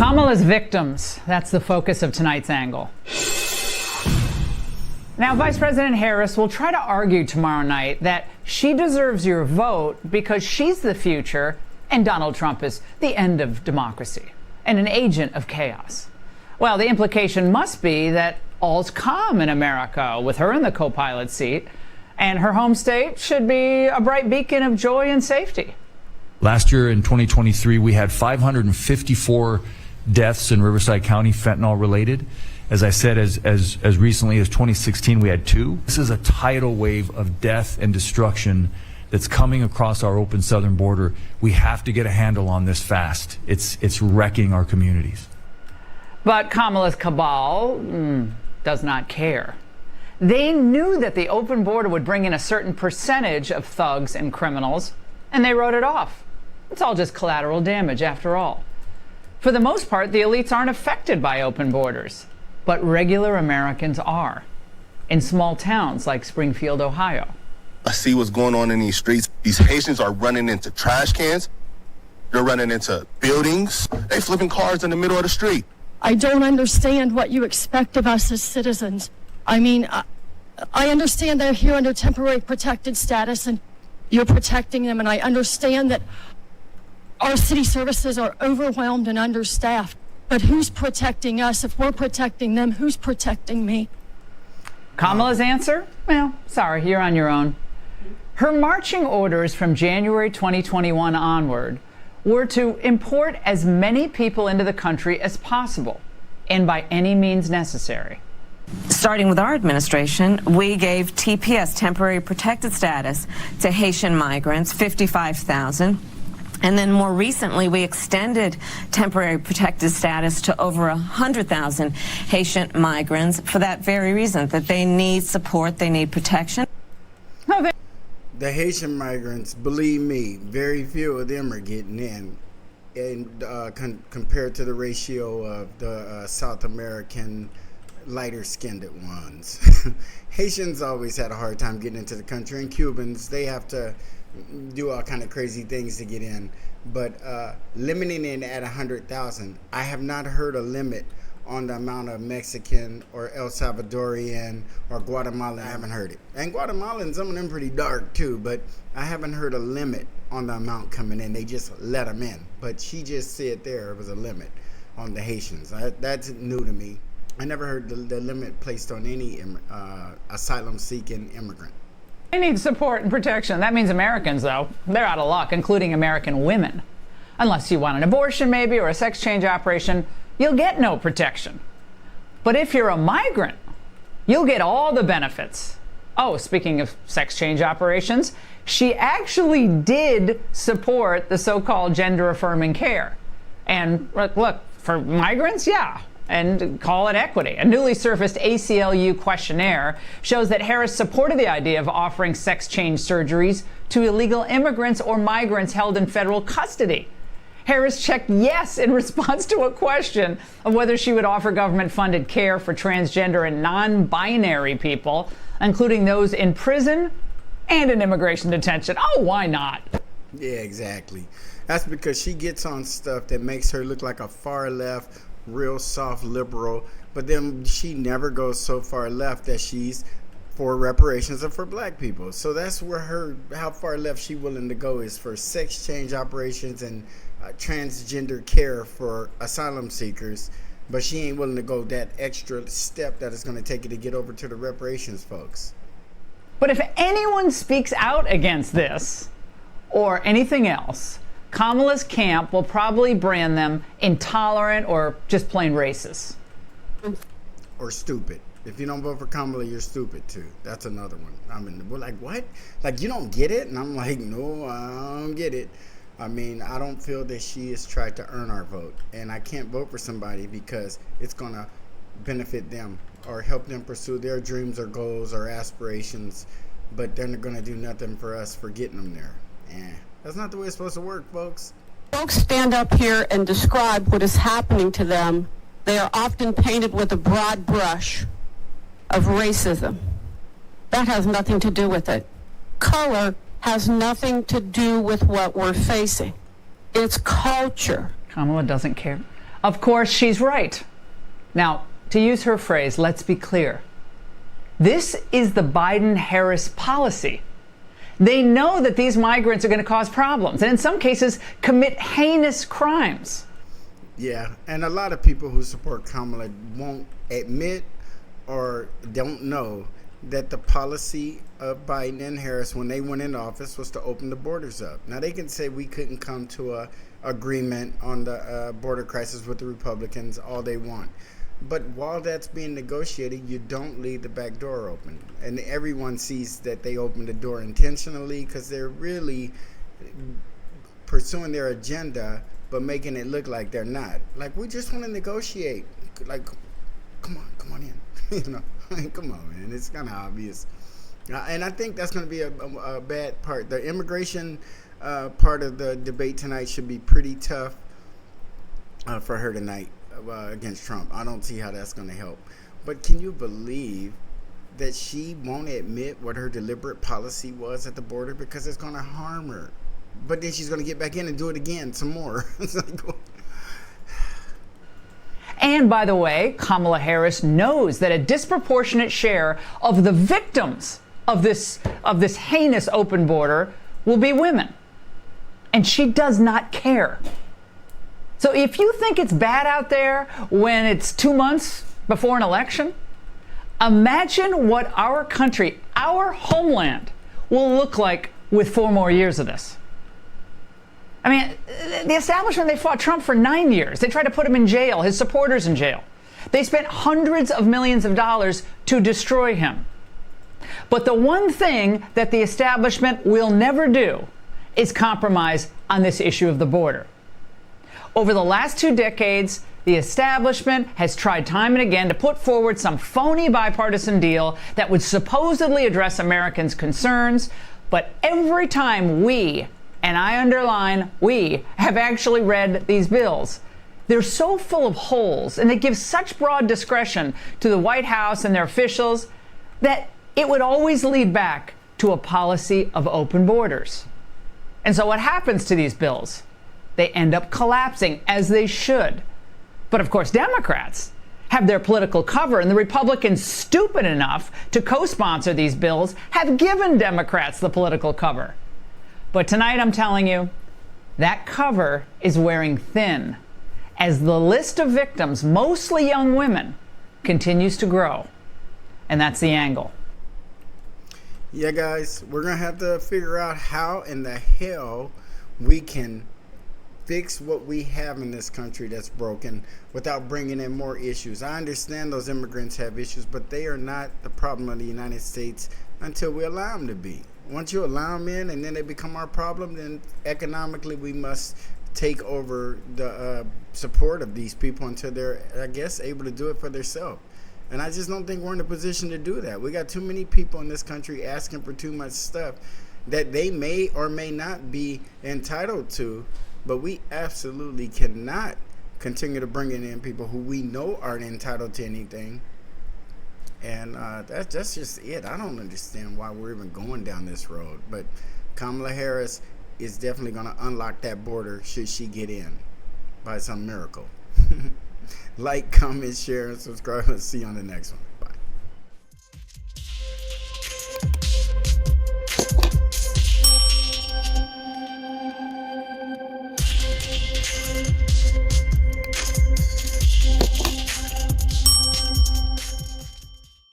Kamala's victims. That's the focus of tonight's angle. Now, Vice President Harris will try to argue tomorrow night that she deserves your vote because she's the future and Donald Trump is the end of democracy and an agent of chaos. Well, the implication must be that all's calm in America with her in the co-pilot seat, and her home state should be a bright beacon of joy and safety. Last year in 2023, we had 554 deaths in Riverside County, fentanyl related. As I said, as recently as 2016, we had 2. This is a tidal wave of death and destruction that's coming across our open southern border. We have to get a handle on this fast. It's wrecking our communities. But Kamala's cabal does not care. They knew that the open border would bring in a certain percentage of thugs and criminals, and they wrote it off. It's all just collateral damage after all. For the most part, the elites aren't affected by open borders, but regular Americans are, in small towns like Springfield, Ohio. I see what's going on in these streets. These Haitians are running into trash cans. They're running into buildings. They flipping cars in the middle of the street. I don't understand what you expect of us as citizens. I mean, I understand they're here under temporary protected status and you're protecting them, and I understand that our city services are overwhelmed and understaffed. But who's protecting us? If we're protecting them, who's protecting me? Kamala's answer? Well, sorry, you're on your own. Her marching orders from January 2021 onward were to import as many people into the country as possible, and by any means necessary. Starting with our administration, we gave TPS, temporary protected status, to Haitian migrants, 55,000. And then more recently, we extended temporary protected status to over 100,000 Haitian migrants for that very reason, that they need support, they need protection. The Haitian migrants, believe me, very few of them are getting in, and compared to the ratio of the South American lighter-skinned ones. Haitians always had a hard time getting into the country, and Cubans, they have to do all kind of crazy things to get in. But limiting it at 100,000, I have not heard a limit on the amount of Mexican or El Salvadorian or Guatemalan. I haven't heard it. And Guatemalan, some of them pretty dark too, but I haven't heard a limit on the amount coming in. They just let them in. But she just said there was a limit on the Haitians. That's new to me. I never heard the limit placed on any asylum-seeking immigrant. They need support and protection. That means Americans, though, they're out of luck, including American women. Unless you want an abortion, maybe, or a sex change operation, you'll get no protection. But if you're a migrant, you'll get all the benefits. Oh, speaking of sex change operations, she actually did support the so-called gender-affirming care. And look, for migrants, yeah. And call it equity. A newly surfaced ACLU questionnaire shows that Harris supported the idea of offering sex change surgeries to illegal immigrants or migrants held in federal custody. Harris checked yes in response to a question of whether she would offer government-funded care for transgender and non-binary people, including those in prison and in immigration detention. Oh, why not? Yeah, exactly. That's because she gets on stuff that makes her look like a far left, real soft liberal, but then she never goes so far left that she's for reparations and for black people. So that's where how far left she willing to go is for sex change operations and transgender care for asylum seekers, but she ain't willing to go that extra step that it's going to take you to get over to the reparations folks. But if anyone speaks out against this or anything else, Kamala's camp will probably brand them intolerant or just plain racist. Or stupid. If you don't vote for Kamala, you're stupid too. That's another one. I mean, we're like, what? Like, you don't get it? And I'm like, no, I don't get it. I mean, I don't feel that she has tried to earn our vote. And I can't vote for somebody because it's going to benefit them or help them pursue their dreams or goals or aspirations. But they're not going to do nothing for us for getting them there. That's not the way it's supposed to work, folks. Folks stand up here and describe what is happening to them. They are often painted with a broad brush of racism. That has nothing to do with it. Color has nothing to do with what we're facing. It's culture. Kamala doesn't care. Of course, she's right. Now, to use her phrase, let's be clear. This is the Biden-Harris policy. They know that these migrants are going to cause problems and in some cases commit heinous crimes. Yeah, and a lot of people who support Kamala won't admit or don't know that the policy of Biden and Harris when they went in office was to open the borders up. Now they can say we couldn't come to a agreement on the border crisis with the Republicans all they want. But while that's being negotiated, you don't leave the back door open. And everyone sees that they opened the door intentionally because they're really pursuing their agenda, but making it look like they're not. Like, we just want to negotiate. Like, come on in. You know, come on, man. It's kind of obvious. And I think that's going to be a bad part. The immigration part of the debate tonight should be pretty tough for her tonight. Against Trump. I don't see how that's going to help. But can you believe that she won't admit what her deliberate policy was at the border because it's going to harm her? But then she's going to get back in and do it again some more. And by the way, Kamala Harris knows that a disproportionate share of the victims of this heinous open border will be women. And she does not care. So if you think it's bad out there when it's 2 months before an election, imagine what our country, our homeland, will look like with 4 more years of this. I mean, the establishment, they fought Trump for 9 years. They tried to put him in jail, his supporters in jail. They spent hundreds of millions of dollars to destroy him. But the one thing that the establishment will never do is compromise on this issue of the border. Over the last 2 decades, the establishment has tried time and again to put forward some phony bipartisan deal that would supposedly address Americans' concerns. But every time we, and I underline we, have actually read these bills, they're so full of holes and they give such broad discretion to the White House and their officials that it would always lead back to a policy of open borders. And so what happens to these bills? They end up collapsing, as they should. But of course, Democrats have their political cover, and the Republicans, stupid enough to co-sponsor these bills, have given Democrats the political cover. But tonight, I'm telling you, that cover is wearing thin as the list of victims, mostly young women, continues to grow. And that's the angle. Yeah, guys, we're going to have to figure out how in the hell we can fix what we have in this country that's broken without bringing in more issues. I understand those immigrants have issues, but they are not the problem of the United States until we allow them to be. Once you allow them in and then they become our problem, then economically we must take over the support of these people until they're, I guess, able to do it for themselves. And I just don't think we're in a position to do that. We got too many people in this country asking for too much stuff that they may or may not be entitled to. But we absolutely cannot continue to bring in people who we know aren't entitled to anything. And that's just it. I don't understand why we're even going down this road. But Kamala Harris is definitely going to unlock that border should she get in by some miracle. Like, comment, share, and subscribe. See you on the next one.